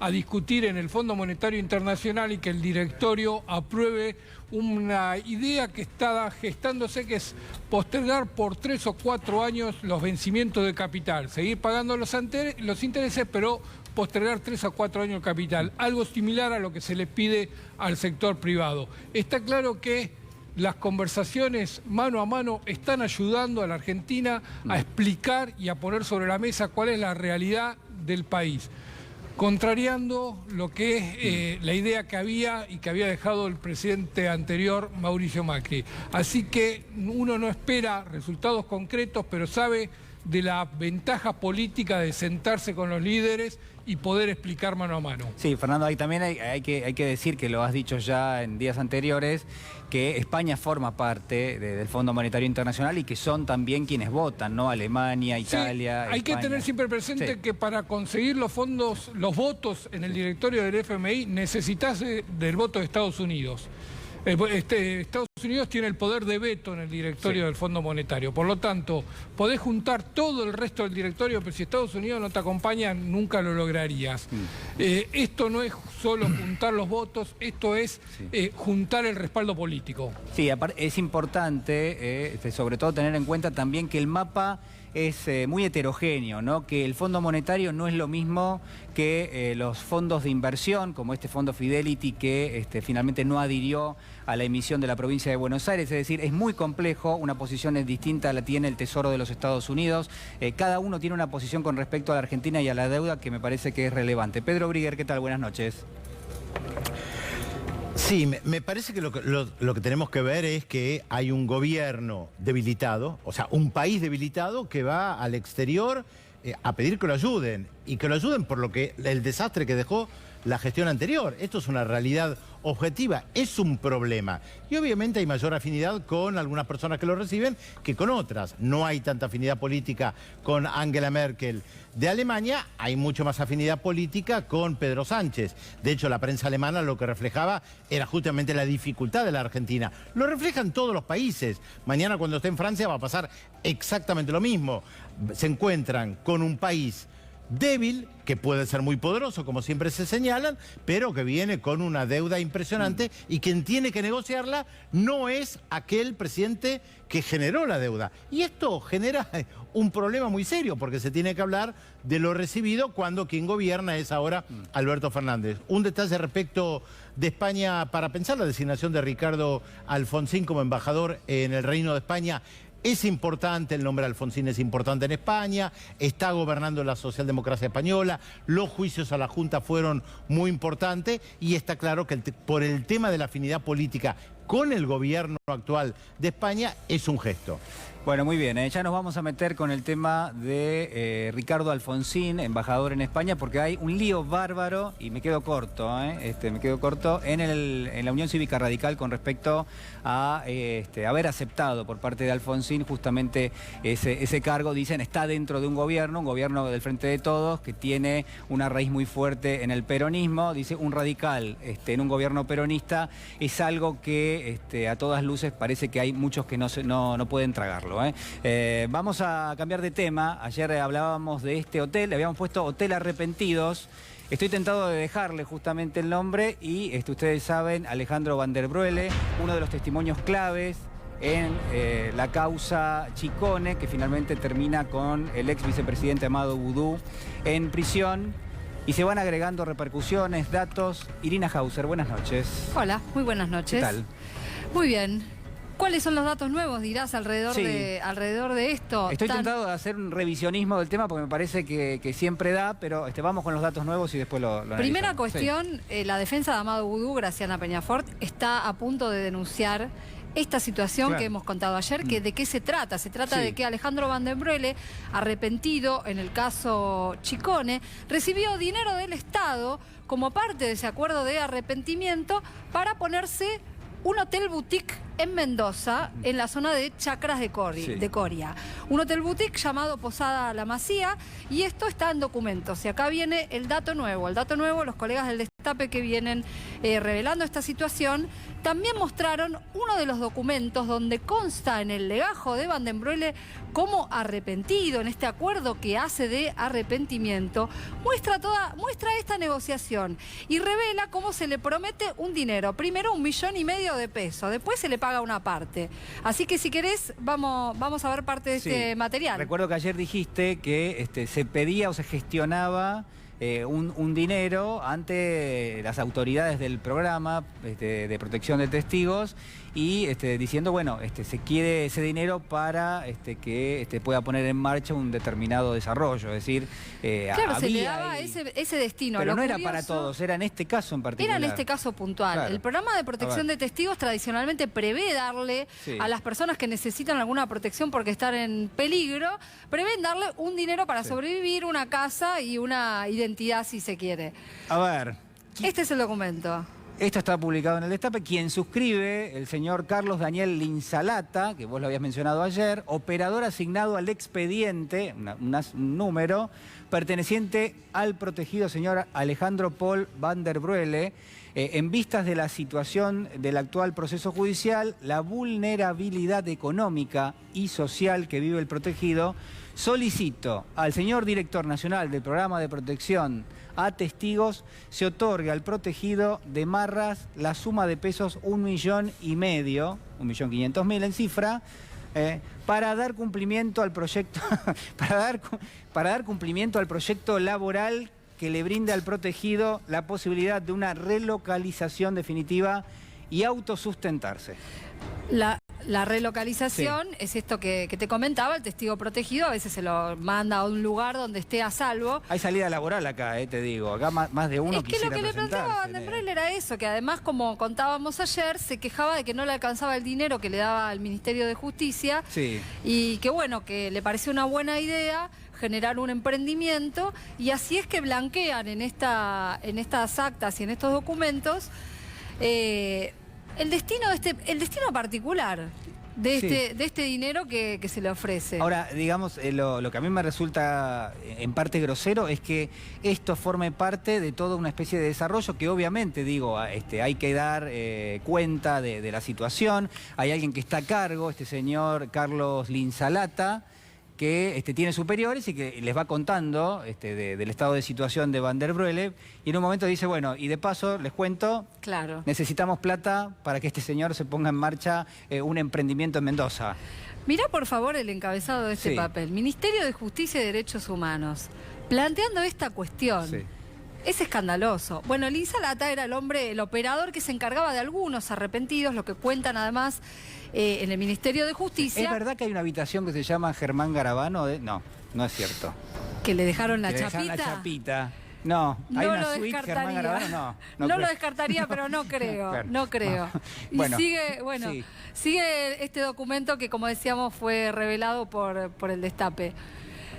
a discutir en el Fondo Monetario Internacional y que el directorio apruebe una idea que está gestándose, que es postergar por 3 o 4 años los vencimientos de capital, seguir pagando los intereses, pero postergar 3 a 4 años el capital, algo similar a lo que se le pide al sector privado. Está claro que las conversaciones mano a mano están ayudando a la Argentina a explicar y a poner sobre la mesa cuál es la realidad del país, contrariando lo que es la idea que había y que había dejado el presidente anterior, Mauricio Macri. Así que uno no espera resultados concretos, pero sabe de la ventaja política de sentarse con los líderes y poder explicar mano a mano. Sí, Fernando, ahí también hay que decir, que lo has dicho ya en días anteriores, que España forma parte del Fondo Monetario Internacional y que son también quienes votan, ¿no? Alemania, Italia, hay España. que tener siempre presente que para conseguir los fondos, los votos en el directorio del FMI, necesitas del voto de Estados Unidos. Estados Unidos tiene el poder de veto en el directorio del Fondo Monetario. Por lo tanto, podés juntar todo el resto del directorio, pero si Estados Unidos no te acompaña, nunca lo lograrías. Esto no es solo juntar los votos, esto es juntar el respaldo político. Sí, es importante, sobre todo, tener en cuenta también que el mapa es muy heterogéneo, ¿no? Que el Fondo Monetario no es lo mismo que los fondos de inversión, como este fondo Fidelity, que finalmente no adhirió a la emisión de la provincia de Buenos Aires. Es decir, es muy complejo, una posición distinta la tiene el Tesoro de los Estados Unidos. Cada uno tiene una posición con respecto a la Argentina y a la deuda que me parece que es relevante. Pedro Brigger, ¿qué tal? Buenas noches. Sí, me parece que lo que tenemos que ver es que hay un gobierno debilitado, o sea, un país debilitado que va al exterior a pedir que lo ayuden, y que lo ayuden por el desastre que dejó la gestión anterior. Esto es una realidad objetiva, es un problema. Y obviamente hay mayor afinidad con algunas personas que lo reciben que con otras. No hay tanta afinidad política con Angela Merkel de Alemania, hay mucho más afinidad política con Pedro Sánchez. De hecho, la prensa alemana lo que reflejaba era justamente la dificultad de la Argentina. Lo reflejan todos los países. Mañana, cuando esté en Francia, va a pasar exactamente lo mismo. Se encuentran con un país débil, que puede ser muy poderoso, como siempre se señalan, pero que viene con una deuda impresionante, y quien tiene que negociarla no es aquel presidente que generó la deuda. Y esto genera un problema muy serio, porque se tiene que hablar de lo recibido cuando quien gobierna es ahora Alberto Fernández. Un detalle respecto de España para pensar: la designación de Ricardo Alfonsín como embajador en el Reino de España. Es importante, el nombre de Alfonsín es importante en España, está gobernando la socialdemocracia española, los juicios a la Junta fueron muy importantes, y está claro que por el tema de la afinidad política con el gobierno actual de España es un gesto. Bueno, muy bien, ya nos vamos a meter con el tema de Ricardo Alfonsín, embajador en España, porque hay un lío bárbaro, y me quedo corto, en la Unión Cívica Radical con respecto a haber aceptado por parte de Alfonsín justamente ese cargo. Dicen, está dentro de un gobierno del Frente de Todos, que tiene una raíz muy fuerte en el peronismo. Dice, un radical en un gobierno peronista es algo que a todas luces parece que hay muchos que no pueden tragarlo. Vamos a cambiar de tema. Ayer hablábamos de este hotel, le habíamos puesto Hotel Arrepentidos. Estoy tentado de dejarle justamente el nombre y ustedes saben, Alejandro Van der Broele, uno de los testimonios claves en la causa Chicone, que finalmente termina con el ex vicepresidente Amado Boudou en prisión. Y se van agregando repercusiones, datos. Irina Hauser, buenas noches. Hola, muy buenas noches. ¿Qué tal? Muy bien. ¿Cuáles son los datos nuevos, dirás, alrededor de esto? Estoy tentado de hacer un revisionismo del tema porque me parece que siempre da, pero vamos con los datos nuevos y después lo Primera analizamos. cuestión, la defensa de Amado Boudou, Graciana Peñafort, está a punto de denunciar esta situación que hemos contado ayer, que ¿de qué se trata? Se trata de que Alejandro Van der Broele, arrepentido en el caso Chicone, recibió dinero del Estado como parte de ese acuerdo de arrepentimiento para ponerse un hotel boutique en Mendoza, en la zona de Chacras de Coria. Un hotel boutique llamado Posada La Masía, y esto está en documentos. Y acá viene el dato nuevo. El dato nuevo, los colegas del Destape que vienen revelando esta situación, también mostraron uno de los documentos donde consta en el legajo de Van der Broele como arrepentido, en este acuerdo que hace de arrepentimiento, muestra esta negociación y revela cómo se le promete un dinero. Primero 1,5 millones de pesos, después se le paga una parte. Así que si querés, vamos a ver parte de este material. Recuerdo que ayer dijiste que se pedía o se gestionaba un dinero ante las autoridades del programa de protección de testigos y diciendo, bueno, se quiere ese dinero para que pueda poner en marcha un determinado desarrollo. Es decir, claro, se le daba ese destino. Pero no era para todos, era en este caso en particular. Era en este caso puntual. Claro. El programa de protección de testigos tradicionalmente prevé darle a las personas que necesitan alguna protección porque están en peligro, prevén darle un dinero para sobrevivir, una casa y una identidad, si se quiere. A ver. Este es el documento. Esto está publicado en el Destape. Quien suscribe, el señor Carlos Daniel Linsalata, que vos lo habías mencionado ayer, operador asignado al expediente, un número, perteneciente al protegido señor Alejandro Paul Van der Broele, en vistas de la situación del actual proceso judicial, la vulnerabilidad económica y social que vive el protegido, solicito al señor director nacional del programa de protección a testigos se otorga al protegido de Marras la suma de pesos 1,5 millones, 1.500.000 en cifra, para dar cumplimiento al proyecto para dar cumplimiento al proyecto laboral que le brinda al protegido la posibilidad de una relocalización definitiva y autosustentarse. La relocalización es esto que te comentaba, el testigo protegido a veces se lo manda a un lugar donde esté a salvo. Hay salida laboral acá, te digo, acá más de uno quisiera presentarse. Es que lo que le planteaba Van der Broele era eso, que además, como contábamos ayer, se quejaba de que no le alcanzaba el dinero que le daba el Ministerio de Justicia y que bueno, que le pareció una buena idea generar un emprendimiento, y así es que blanquean en estas actas y en estos documentos el destino particular de este dinero que se le ofrece. Ahora, digamos, lo que a mí me resulta en parte grosero es que esto forme parte de toda una especie de desarrollo que obviamente, digo, hay que dar cuenta de la situación. Hay alguien que está a cargo, este señor Carlos Linsalata, que tiene superiores y que les va contando del estado de situación de Van der Broele, y en un momento dice, bueno, y de paso les cuento, necesitamos plata para que este señor se ponga en marcha un emprendimiento en Mendoza. Mirá por favor el encabezado de este papel. Ministerio de Justicia y Derechos Humanos, planteando esta cuestión. Es escandaloso. Bueno, Linsalata era el operador que se encargaba de algunos arrepentidos, lo que cuentan además en el Ministerio de Justicia. ¿Es verdad que hay una habitación que se llama Germán Garabano? No, no es cierto. ¿Que le dejaron la chapita? chapita? La chapita. No, hay no una lo suite, Germán descartaría. Garabano, no No lo creo. descartaría, pero no creo, Claro. no creo. Y Bueno, sigue, sigue este documento que, como decíamos, fue revelado por el Destape.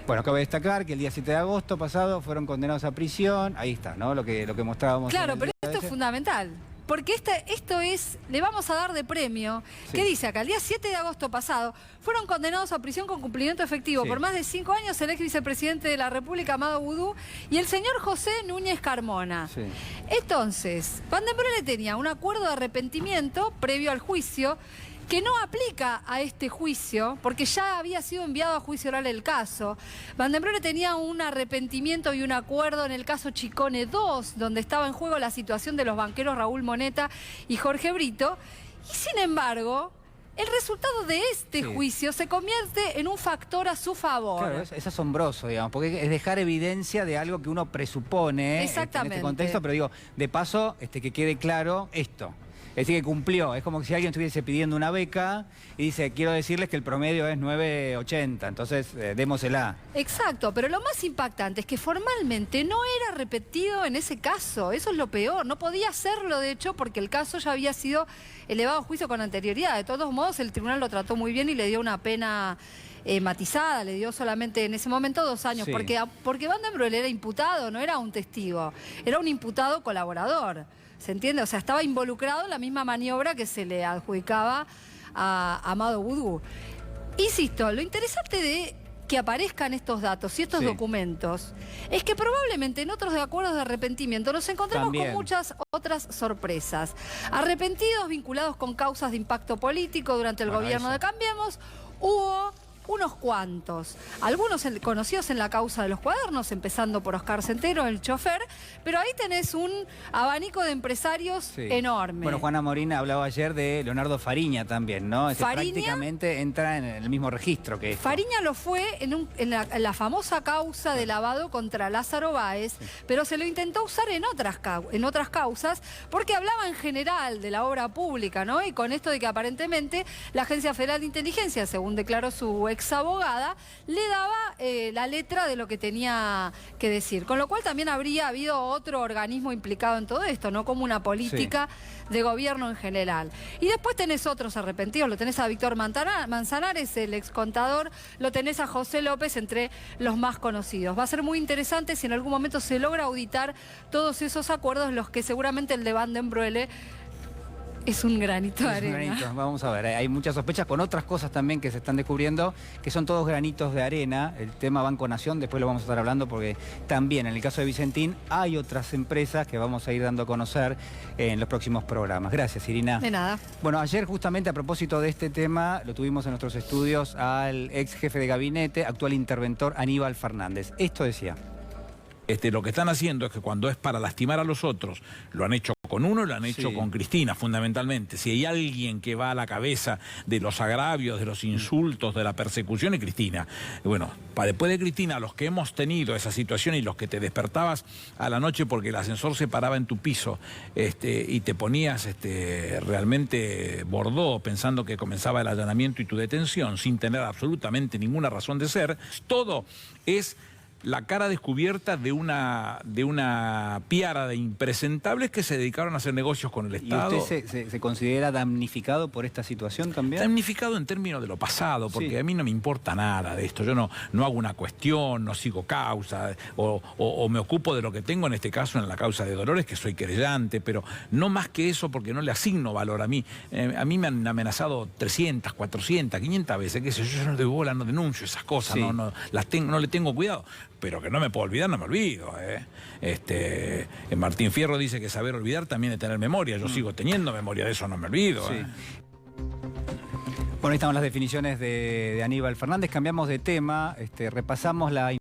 Bueno, cabe destacar que el día 7 de agosto pasado fueron condenados a prisión. Ahí está, ¿no? Lo que mostrábamos. Claro, en el pero día esto de es ayer. fundamental. Porque esto es, le vamos a dar de premio, Sí. ¿qué dice acá? El día 7 de agosto pasado fueron condenados a prisión con cumplimiento efectivo Sí. por más de 5 años el ex vicepresidente de la República, Amado Boudou, y el señor José Núñez Carmona. Sí. Entonces, Van den Broele tenía un acuerdo de arrepentimiento previo al juicio que no aplica a este juicio, porque ya había sido enviado a juicio oral el caso. Van den Broele tenía un arrepentimiento y un acuerdo en el caso Chicone 2, donde estaba en juego la situación de los banqueros Raúl Moneta y Jorge Brito, y sin embargo, el resultado de este Sí. juicio se convierte en un factor a su favor. Claro, es asombroso, digamos, porque es dejar evidencia de algo que uno presupone en Exactamente. este contexto, pero digo, de paso, que quede claro esto. Es decir, que cumplió. Es como si alguien estuviese pidiendo una beca y dice, quiero decirles que el promedio es 9.80, entonces démosela. Exacto, pero lo más impactante es que formalmente no era repetido en ese caso. Eso es lo peor. No podía hacerlo, de hecho, porque el caso ya había sido elevado a juicio con anterioridad. De todos modos, el tribunal lo trató muy bien y le dio una pena matizada. Le dio solamente en ese momento 2 años. Sí. Porque Van den Broele era imputado, no era un testigo. Era un imputado colaborador. ¿Se entiende? O sea, estaba involucrado en la misma maniobra que se le adjudicaba a Amado Boudou. Insisto, lo interesante de que aparezcan estos datos y estos Sí. documentos es que probablemente en otros acuerdos de arrepentimiento nos encontramos También. con muchas otras sorpresas. Arrepentidos vinculados con causas de impacto político durante el Bueno, gobierno eso. de Cambiemos, hubo unos cuantos. Algunos conocidos en la causa de los cuadernos, empezando por Oscar Centeno, el chofer, pero ahí tenés un abanico de empresarios Sí. enorme. Bueno, Juana Morina hablaba ayer de Leonardo Fariña también, ¿no? Fariña- Prácticamente entra en el mismo registro que esto. Fariña lo fue en la famosa causa de lavado contra Lázaro Báez, pero se lo intentó usar en otras causas, porque hablaba en general de la obra pública, ¿no? Y con esto de que aparentemente la Agencia Federal de Inteligencia, según declaró su ex abogada, le daba la letra de lo que tenía que decir. Con lo cual también habría habido otro organismo implicado en todo esto, no como una política de gobierno en general. Y después tenés otros arrepentidos, lo tenés a Víctor Manzanares, el ex contador, lo tenés a José López, entre los más conocidos. Va a ser muy interesante si en algún momento se logra auditar todos esos acuerdos, los que seguramente el de Van den Broele es un granito de Es un arena. granito. Vamos a ver, hay muchas sospechas con otras cosas también que se están descubriendo, que son todos granitos de arena. El tema Banco Nación, después lo vamos a estar hablando, porque también en el caso de Vicentín hay otras empresas que vamos a ir dando a conocer en los próximos programas. Gracias, Irina. De nada. Bueno, ayer justamente a propósito de este tema, lo tuvimos en nuestros estudios al ex jefe de gabinete, actual interventor Aníbal Fernández. Esto decía. Lo que están haciendo es que cuando es para lastimar a los otros, lo han hecho con uno y lo han hecho Sí. con Cristina, fundamentalmente. Si hay alguien que va a la cabeza de los agravios, de los insultos, de la persecución, es Cristina. Bueno, después de Cristina, los que hemos tenido esa situación y los que te despertabas a la noche porque el ascensor se paraba en tu piso y te ponías realmente bordó pensando que comenzaba el allanamiento y tu detención sin tener absolutamente ninguna razón de ser, todo es la cara descubierta de una piara de impresentables que se dedicaron a hacer negocios con el Estado. ¿Y usted se considera damnificado por esta situación también? Damnificado en términos de lo pasado, porque Sí. a mí no me importa nada de esto. Yo no hago una cuestión, no sigo causa, o me ocupo de lo que tengo, en este caso en la causa de Dolores, que soy querellante, pero no más que eso, porque no le asigno valor a mí. A mí me han amenazado 300, 400, 500 veces, qué sé yo no doy bola, no denuncio esas cosas, Sí. no le tengo cuidado. Pero que no me puedo olvidar, no me olvido. Martín Fierro dice que saber olvidar también es tener memoria. Yo sigo teniendo memoria, de eso no me olvido. Sí. Bueno, ahí están las definiciones de Aníbal Fernández. Cambiamos de tema, repasamos la